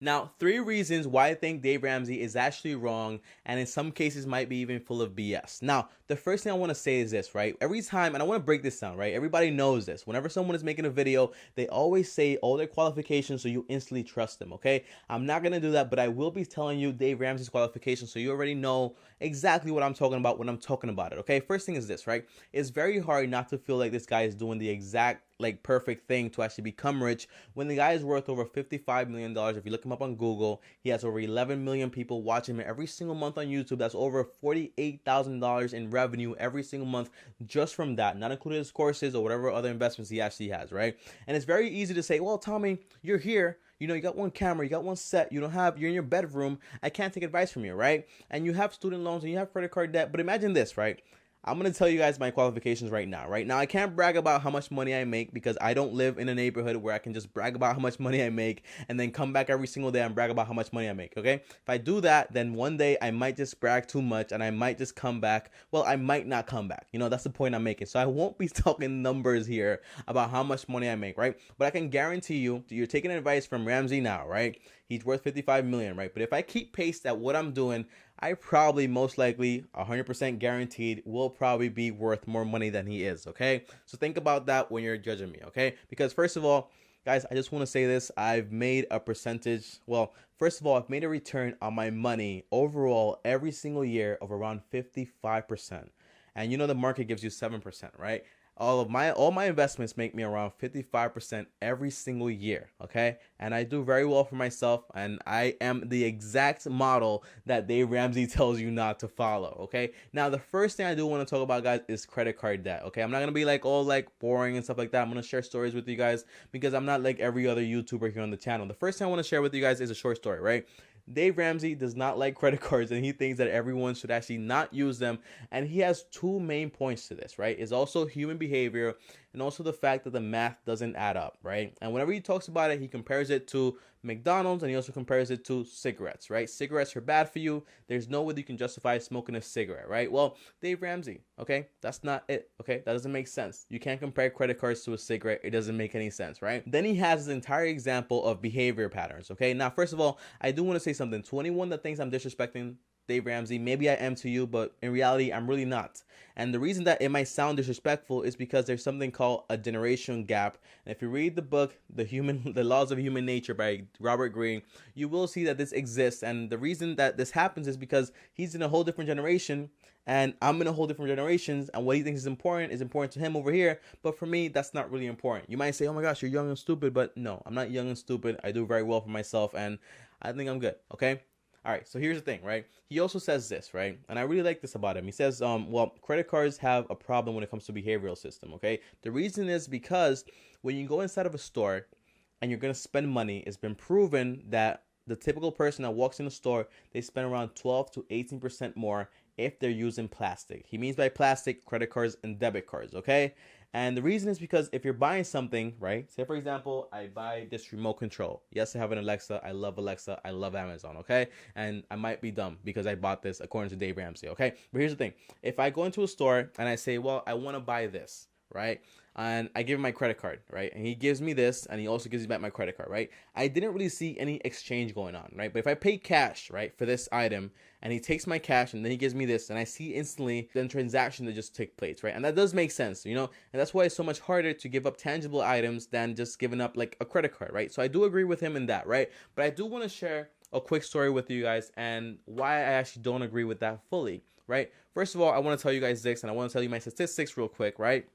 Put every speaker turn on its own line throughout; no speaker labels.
Now, 3 reasons why I think Dave Ramsey is actually wrong and in some cases might be even full of BS. Now, the first thing I want to say is this, right? Every time, and I want to break this down, right? Everybody knows this. Whenever someone is making a video, they always say all their qualifications so you instantly trust them, okay? I'm not going to do that, but I will be telling you Dave Ramsey's qualifications so you already know exactly what I'm talking about when I'm talking about it, okay? First thing is this, right? It's very hard not to feel like this guy is doing the exact like perfect thing to actually become rich when the guy is worth over $55 million. If you look him up on Google, he has over 11 million people watching him every single month on YouTube. That's over $48,000 in revenue every single month just from that, not including his courses or whatever other investments he actually has, right? And it's very easy to say, well, Tommy, you're here. You know, you got one camera, you got one set, you're in your bedroom. I can't take advice from you, right? And you have student loans and you have credit card debt. But imagine this, right? I'm going to tell you guys my qualifications right now. Right now, I can't brag about how much money I make because I don't live in a neighborhood where I can just brag about how much money I make and then come back every single day and brag about how much money I make, okay? If I do that, then one day I might just brag too much and I might just come back. Well, I might not come back. You know, that's the point I'm making. So I won't be talking numbers here about how much money I make, right? But I can guarantee you, you're taking advice from Ramsey now, right? He's worth 55 million, right? But if I keep pace at what I'm doing, I probably most likely 100% guaranteed will probably be worth more money than he is, okay? So think about that when you're judging me, okay? Because first of all, guys, I just want to say this. I've made a percentage. Well, first of all, I've made a return on my money overall every single year of around 55%. And you know the market gives you 7%, right? All my investments make me around 55% every single year, okay? And I do very well for myself, and I am the exact model that Dave Ramsey tells you not to follow, okay? Now, the first thing I do want to talk about, guys, is credit card debt, okay? I'm not going to be like all like boring and stuff like that. I'm going to share stories with you guys because I'm not like every other YouTuber here on the channel. The first thing I want to share with you guys is a short story, right? Dave Ramsey does not like credit cards and he thinks that everyone should actually not use them. And he has 2 main points to this, right? It's also human behavior and also the fact that the math doesn't add up, right? And whenever he talks about it, he compares it to McDonald's and he also compares it to cigarettes, right? Cigarettes are bad for you. There's no way you can justify smoking a cigarette, right? Well, Dave Ramsey, okay? That's not it, okay? That doesn't make sense. You can't compare credit cards to a cigarette. It doesn't make any sense, right? Then he has his entire example of behavior patterns, okay? Now, first of all, I do want to say something. To anyone that thinks I'm disrespecting Dave Ramsey, maybe I am to you, but in reality, I'm really not. And the reason that it might sound disrespectful is because there's something called a generation gap. And if you read the book, The Laws of Human Nature by Robert Greene, you will see that this exists. And the reason that this happens is because he's in a whole different generation and I'm in a whole different generations, and what he thinks is important to him over here, but for me, that's not really important. You might say, oh my gosh, you're young and stupid, but no, I'm not young and stupid. I do very well for myself, and I think I'm good, okay? All right, so here's the thing, right? He also says this, right? And I really like this about him. He says, well, credit cards have a problem when it comes to behavioral system, okay? The reason is because when you go inside of a store and you're going to spend money, it's been proven that the typical person that walks in the store, they spend around 12 to 18% more if they're using plastic. He means by plastic, credit cards and debit cards, okay? And the reason is because if you're buying something, right? Say, for example, I buy this remote control. Yes, I have an Alexa. I love Alexa. I love Amazon, okay? And I might be dumb because I bought this according to Dave Ramsey, okay? But here's the thing. If I go into a store and I say, well, I want to buy this, right? And I give him my credit card, right? And he gives me this, and he also gives me back my credit card, right? I didn't really see any exchange going on, right? But if I pay cash, right, for this item, and he takes my cash, and then he gives me this, and I see instantly the transaction that just took place, right? And that does make sense, you know? And that's why it's so much harder to give up tangible items than just giving up, like, a credit card, right? So I do agree with him in that, right? But I do want to share a quick story with you guys and why I actually don't agree with that fully, right? First of all, I want to tell you guys this, and I want to tell you my statistics real quick, right?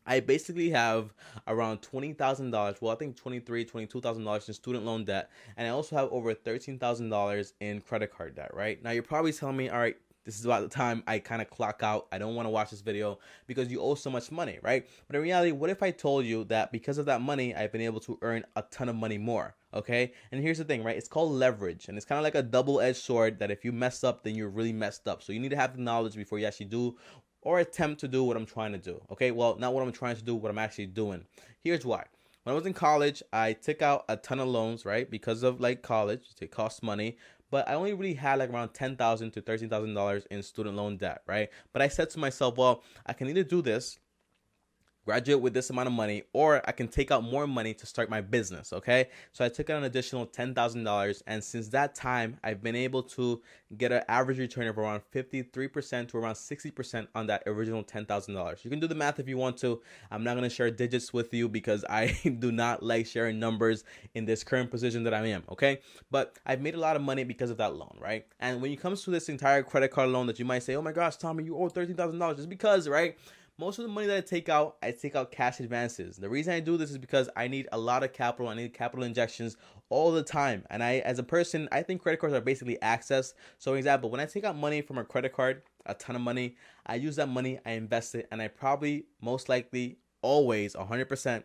I basically have around $20,000, well, I think $22,000 in student loan debt, and I also have over $13,000 in credit card debt, right? Now, you're probably telling me, all right, this is about the time I kind of clock out. I don't want to watch this video because you owe so much money, right? But in reality, what if I told you that because of that money, I've been able to earn a ton of money more, okay? And here's the thing, right? It's called leverage, and it's kind of like a double-edged sword that if you mess up, then you're really messed up. So you need to have the knowledge before you actually do or attempt to do what I'm trying to do, okay? Well, not what I'm trying to do, what I'm actually doing. Here's why. When I was in college, I took out a ton of loans, right? Because of like college, it costs money. But I only really had like around $10,000 to $13,000 in student loan debt, right? But I said to myself, well, I can either do this graduate with this amount of money, or I can take out more money to start my business, okay? So I took out an additional $10,000, and since that time, I've been able to get an average return of around 53% to around 60% on that original $10,000. You can do the math if you want to. I'm not going to share digits with you because I do not like sharing numbers in this current position that I am, okay? But I've made a lot of money because of that loan, right? And when it comes to this entire credit card loan that you might say, oh my gosh, Tommy, you owe $13,000, just because, right? Most of the money that I take out cash advances. The reason I do this is because I need a lot of capital. I need capital injections all the time. And as a person, I think credit cards are basically access. So for example, when I take out money from a credit card, a ton of money, I use that money, I invest it, and I probably, most likely, always 100%,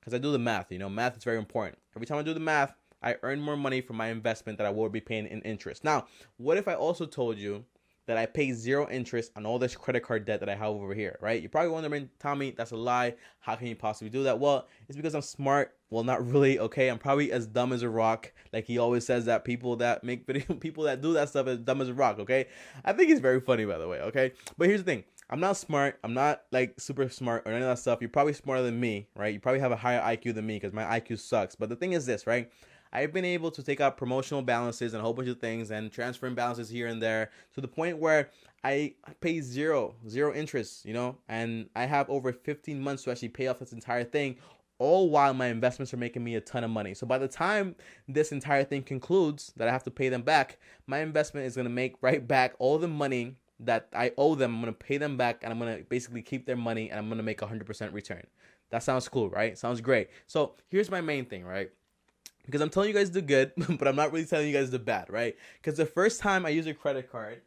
because I do the math. Math is very important. Every time I do the math, I earn more money from my investment that I will be paying in interest. Now, what if I also told you that I pay 0 interest on all this credit card debt that I have over here, right? You're probably wondering, Tommy, that's a lie. How can you possibly do that? Well, it's because I'm smart. Well, not really, okay? I'm probably as dumb as a rock. Like he always says that people that make video, people that do that stuff is dumb as a rock, okay? I think he's very funny, by the way, okay? But here's the thing. I'm not smart. I'm not like super smart or any of that stuff. You're probably smarter than me, right? You probably have a higher IQ than me because my IQ sucks. But the thing is this, right? I've been able to take out promotional balances and a whole bunch of things and transferring balances here and there to the point where I pay zero interest, and I have over 15 months to actually pay off this entire thing, all while my investments are making me a ton of money. So by the time this entire thing concludes that I have to pay them back, my investment is going to make right back all the money that I owe them. I'm going to pay them back, and I'm going to basically keep their money, and I'm going to make 100% return. That sounds cool, right? Sounds great. So here's my main thing, right? Because I'm telling you guys the good, but I'm not really telling you guys the bad, right? Because the first time I used a credit card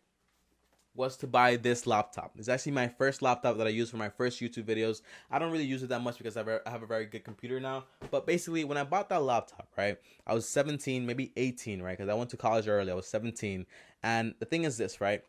was to buy this laptop. It's actually my first laptop that I use for my first YouTube videos. I don't really use it that much because I have a very good computer now. But basically, when I bought that laptop, right, I was 17, maybe 18, right? Because I went to college early. I was 17. And the thing is this, right?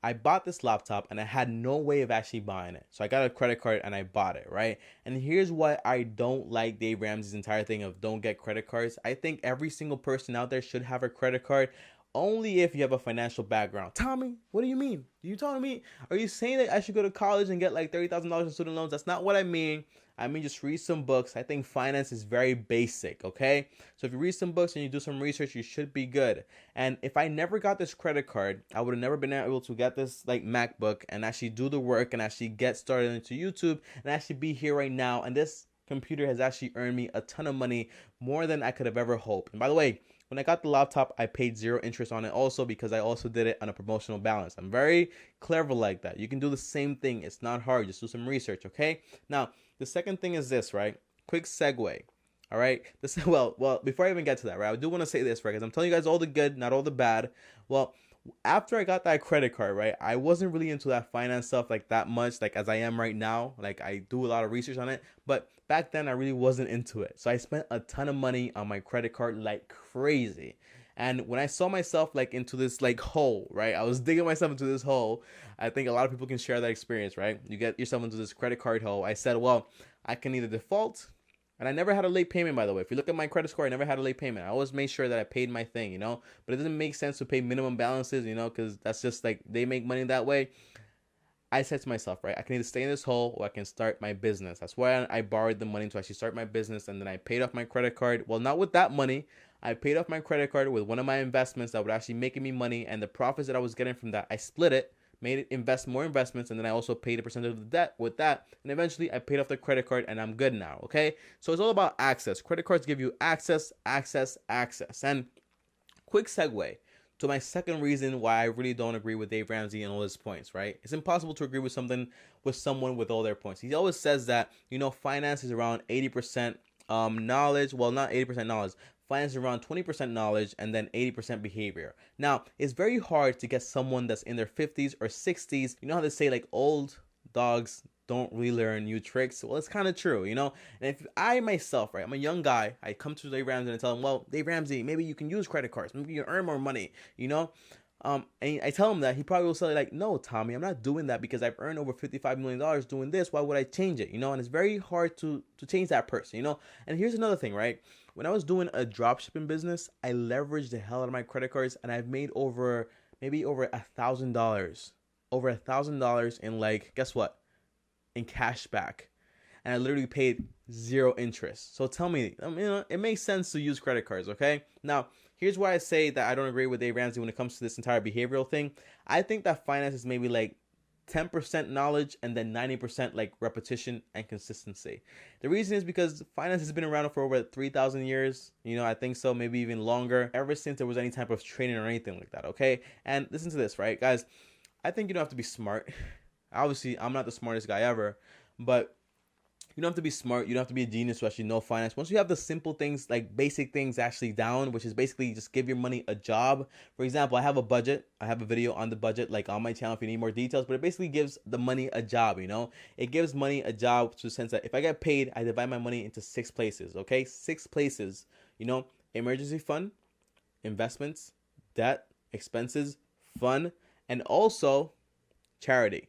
I bought this laptop and I had no way of actually buying it. So I got a credit card and I bought it, right? And here's why I don't like Dave Ramsey's entire thing of don't get credit cards. I think every single person out there should have a credit card, only if you have a financial background. Tommy, what do you mean? You telling me, are you saying that I should go to college and get like $30,000 in student loans? That's not what I mean. I mean, just read some books. I think finance is very basic, okay? So if you read some books and you do some research, you should be good. And if I never got this credit card, I would have never been able to get this like MacBook and actually do the work and actually get started into YouTube and actually be here right now. And this computer has actually earned me a ton of money, more than I could have ever hoped. And by the way, when I got the laptop, I paid 0 interest on it also because I also did it on a promotional balance. I'm very clever like that. You can do the same thing. It's not hard. Just do some research, okay? Now, the second thing is this, right? Quick segue, all right? Well, before I even get to that, right, I do want to say this, right, because I'm telling you guys all the good, not all the bad. Well, after I got that credit card, right, I wasn't really into that finance stuff like that much, like as I am right now. Like I do a lot of research on it, but back then I really wasn't into it. So I spent a ton of money on my credit card like crazy. And when I saw myself like into this like hole, right, I was digging myself into this hole. I think a lot of people can share that experience, right? You get yourself into this credit card hole. I said, well, I can either default, and I never had a late payment, by the way. If you look at my credit score, I never had a late payment. I always made sure that I paid my thing, but it doesn't make sense to pay minimum balances, because that's just like they make money that way. I said to myself, right, I can either stay in this hole or I can start my business. That's why I borrowed the money to actually start my business, and then I paid off my credit card. Well, not with that money. I paid off my credit card with one of my investments that would actually making me money, and the profits that I was getting from that, I split it, made it invest more investments, and then I also paid a percentage of the debt with that, and eventually I paid off the credit card, and I'm good now, okay? So it's all about access. Credit cards give you access, and quick segue to my second reason why I really don't agree with Dave Ramsey and all his points, right? It's impossible to agree with someone with all their points. He always says that, finance is around 80% knowledge. Well, not 80% knowledge. Finance is around 20% knowledge and then 80% behavior. Now, it's very hard to get someone that's in their 50s or 60s. You know how they say like old dogs don't really learn new tricks? Well, it's kind of true, And if I myself, right, I'm a young guy, I come to Dave Ramsey and tell him, well, Dave Ramsey, maybe you can use credit cards. Maybe you earn more money, And I tell him that, he probably will say like, no, Tommy, I'm not doing that because I've earned over $55 million doing this. Why would I change it? And it's very hard to change that person, And here's another thing, right? When I was doing a dropshipping business, I leveraged the hell out of my credit cards, and I've made maybe over $1,000 in like, guess what? In cash back. and I literally paid 0 interest. So tell me, it makes sense to use credit cards, okay? Now, here's why I say that I don't agree with Dave Ramsey when it comes to this entire behavioral thing. I think that finance is maybe like 10% knowledge and then 90% like repetition and consistency. The reason is because finance has been around for over 3,000 years. I think so, maybe even longer, ever since there was any type of training or anything like that, okay? And listen to this, right, guys? I think you don't have to be smart. Obviously, I'm not the smartest guy ever, but you don't have to be smart. You don't have to be a genius to actually know finance. Once you have the simple things, like basic things actually down, which is basically just give your money a job. For example, I have a budget. I have a video on the budget, like on my channel if you need more details, but it basically gives the money a job, It gives money a job to the sense that if I get paid, I divide my money into 6 places, okay? 6 places, emergency fund, investments, debt, expenses, fun, and also charity,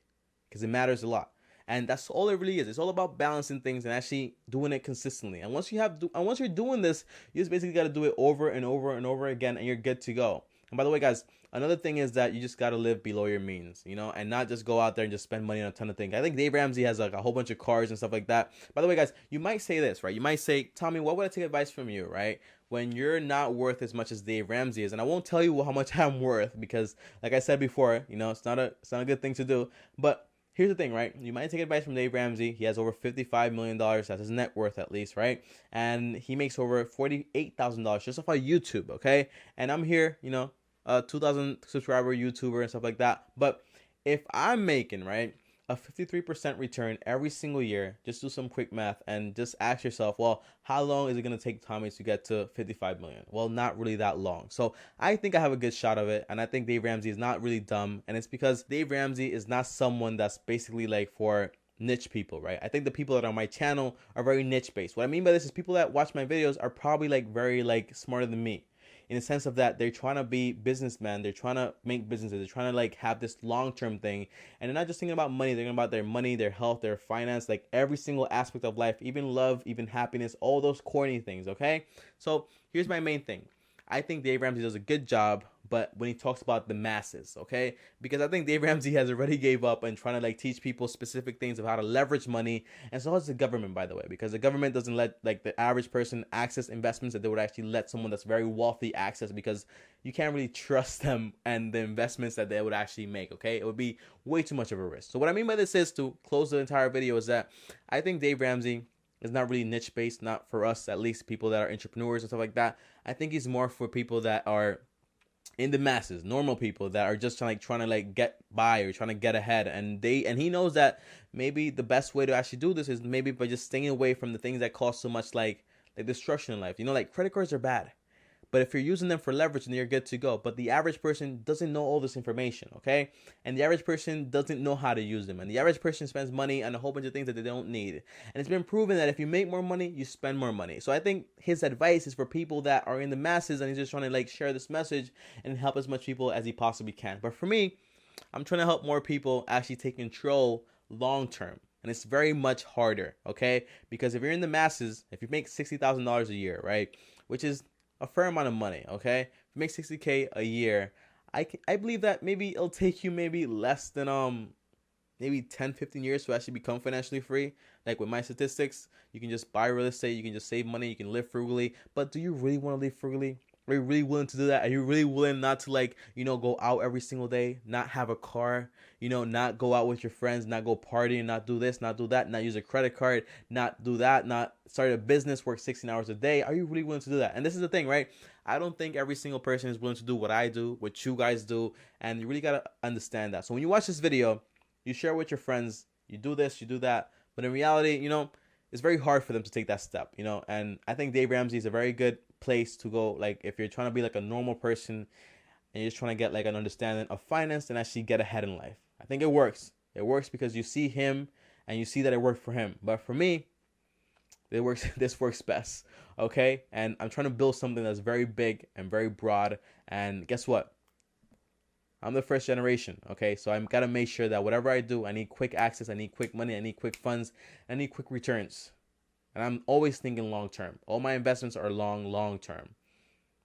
because it matters a lot. And that's all it really is. It's all about balancing things and actually doing it consistently. And once you're doing this, you just basically got to do it over and over and over again, and you're good to go. And by the way, guys, another thing is that you just got to live below your means, and not just go out there and just spend money on a ton of things. I think Dave Ramsey has like a whole bunch of cars and stuff like that. By the way, guys, you might say this, right? You might say, Tommy, what would I take advice from you, right? When you're not worth as much as Dave Ramsey is. And I won't tell you how much I'm worth because, like I said before, it's not a good thing to do. But here's the thing, right? You might take advice from Dave Ramsey. He has over $55 million. That's his net worth, at least, right? And he makes over $48,000 just off of YouTube, okay? And I'm here, 2,000 subscriber YouTuber and stuff like that. But if I'm making, right, a 53% return every single year, just do some quick math and just ask yourself, well, how long is it going to take Tommy to get to 55 million? Well, not really that long. So I think I have a good shot of it. And I think Dave Ramsey is not really dumb. And it's because Dave Ramsey is not someone that's basically like for niche people, right? I think the people that are on my channel are very niche based. What I mean by this is people that watch my videos are probably like very like smarter than me, in the sense of that they're trying to be businessmen, they're trying to make businesses, they're trying to like have this long-term thing, and they're not just thinking about money, they're thinking about their money, their health, their finance, like every single aspect of life, even love, even happiness, all those corny things, okay? So here's my main thing. I think Dave Ramsey does a good job, but when he talks about the masses, okay? Because I think Dave Ramsey has already gave up and trying to like teach people specific things of how to leverage money, and so does the government, by the way, because the government doesn't let like the average person access investments that they would actually let someone that's very wealthy access, because you can't really trust them and the investments that they would actually make, okay? It would be way too much of a risk. So what I mean by this is, to close the entire video, is that I think Dave Ramsey is not really niche based, not for us, at least people that are entrepreneurs and stuff like that. I think he's more for people that are in the masses, normal people that are just trying to get by or trying to get ahead, and he knows that maybe the best way to actually do this is maybe by just staying away from the things that cause so much like destruction in life. Like credit cards are bad, but if you're using them for leverage, then you're good to go. But the average person doesn't know all this information, okay? And the average person doesn't know how to use them. And the average person spends money on a whole bunch of things that they don't need. And it's been proven that if you make more money, you spend more money. So I think his advice is for people that are in the masses, and he's just trying to like share this message and help as much people as he possibly can. But for me, I'm trying to help more people actually take control long term. And it's very much harder, okay? Because if you're in the masses, if you make $60,000 a year, right, which is a fair amount of money, okay? If you make $60K a year, I believe that maybe it'll take you maybe less than maybe 10-15 years to actually become financially free. Like with my statistics, you can just buy real estate, you can just save money, you can live frugally. But do you really want to live frugally? Are you really willing to do that? Are you really willing not to go out every single day, not have a car, not go out with your friends, not go partying, not do this, not do that, not use a credit card, not do that, not start a business, work 16 hours a day? Are you really willing to do that? And this is the thing, right? I don't think every single person is willing to do what I do, what you guys do, and you really got to understand that. So when you watch this video, you share with your friends, you do this, you do that, but in reality, it's very hard for them to take that step, and I think Dave Ramsey is a very good place to go, like if you're trying to be like a normal person and you're just trying to get like an understanding of finance and actually get ahead in life. I think it works because you see him and you see that it worked for him. But for me, this works best, okay? And I'm trying to build something that's very big and very broad, and guess what, I'm the first generation, okay? So I'm gotta make sure that whatever I do, I need quick access, I need quick money, I need quick funds, I need quick returns. And I'm always thinking long term. All my investments are long term.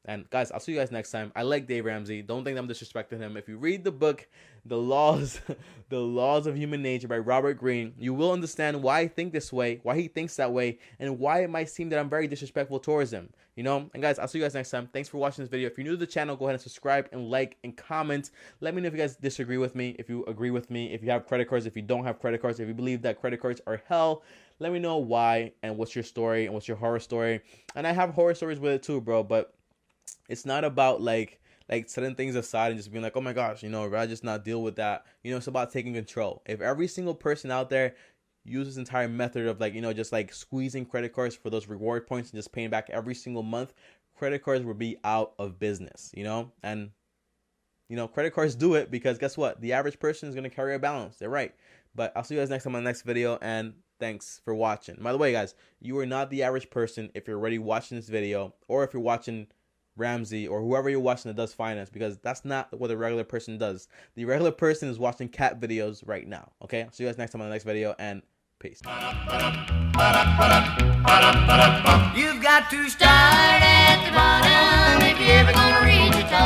And guys, I'll see you guys next time. I like Dave Ramsey. Don't think I'm disrespecting him. If you read the book, The Laws, The Laws of Human Nature by Robert Greene, you will understand why I think this way, why he thinks that way, and why it might seem that I'm very disrespectful towards him. You know? And guys, I'll see you guys next time. Thanks for watching this video. If you're new to the channel, go ahead and subscribe and like and comment. Let me know if you guys disagree with me, if you agree with me, if you have credit cards, if you don't have credit cards, if you believe that credit cards are hell. Let me know why and what's your story and what's your horror story. And I have horror stories with it too, bro, but it's not about like setting things aside and just being like, oh my gosh, you know, I'd rather just not deal with that. You know, it's about taking control. If every single person out there uses this entire method of like, you know, just like squeezing credit cards for those reward points and just paying back every single month, credit cards will be out of business, you know? And, you know, credit cards do it because guess what? The average person is going to carry a balance. They're right. But I'll see you guys next time on the next video, and thanks for watching. By the way, guys, you are not the average person if you're already watching this video, or if you're watching Ramsey or whoever you're watching that does finance, because that's not what a regular person does. The regular person is watching cat videos right now. Okay, see you guys next time on the next video, and peace. You've
got to start at the bottom if you're ever gonna reach the top.